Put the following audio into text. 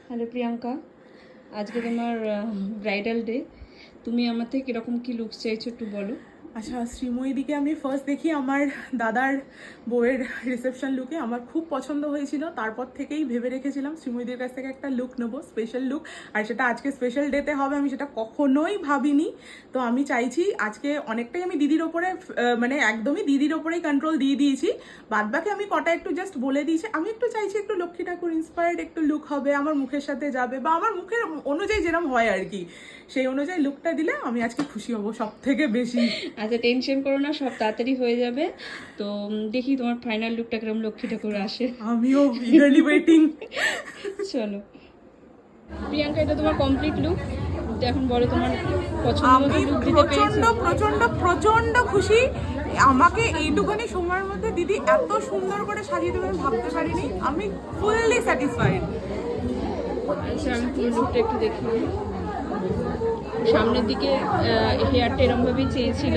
Hello Priyanka, আজকে তোমার bridal day. তুমি আমার থেকে কীরকম কী লুকস চাইছো একটু বলো। আচ্ছা, শ্রীময়ীদিকে আমি ফার্স্ট দেখি আমার দাদার বউয়ের রিসেপশন লুকে। আমার খুব পছন্দ হয়েছিল, তারপর থেকেই ভেবে রেখেছিলাম শ্রীময়ীদির কাছ থেকে একটা লুক নেবো, স্পেশাল লুক। আর সেটা আজকে স্পেশাল ডেতে হবে, আমি সেটা কখনোই ভাবিনি। তো আমি চাইছি আজকে অনেকটাই আমি দিদির ওপরে মানে একদমই দিদির ওপরেই কন্ট্রোল দিয়ে দিয়েছি। বাদবাকি আমি কটা একটু জাস্ট বলে দিয়েছি। আমি একটু চাইছি একটু লক্ষ্মী ঠাকুর ইন্সপায়ার্ড একটু লুক হবে, আমার মুখের সাথে যাবে বা আমার মুখের অনুযায়ী যেরকম হয় আর কি, সেই অনুযায়ী লুকটা দিলে আমি আজকে খুশি হব সব থেকে বেশি। আচ্ছা, টেনশন করো না, সব তাড়াতাড়ি হয়ে যাবে। তো দেখি তোমার ফাইনাল লুকটা কিরকম লক্ষ্মী ঠাকুর আসে। আমিও ইগারলি ওয়েটিং। চলো প্রিয়াঙ্কা, এটা তোমার কমপ্লিট লুক। তো এখন বলো তোমার পছন্দ মতো আমি লুক দিতে প্রচন্ড পেরেছো? প্রচন্ড প্রচন্ড খুশি। আমাকে এইটুখানি সময়ের মধ্যে দিদি এত সুন্দর করে সাজিয়ে দেবে আমি ভাবতে পারিনি। আমি ফুললি স্যাটিসফাইড। আচ্ছা, আমি পুরো লুকটা একটু দেখি। সামনের দিকে হেয়ারটা এরমভাবেই চেয়েছিল,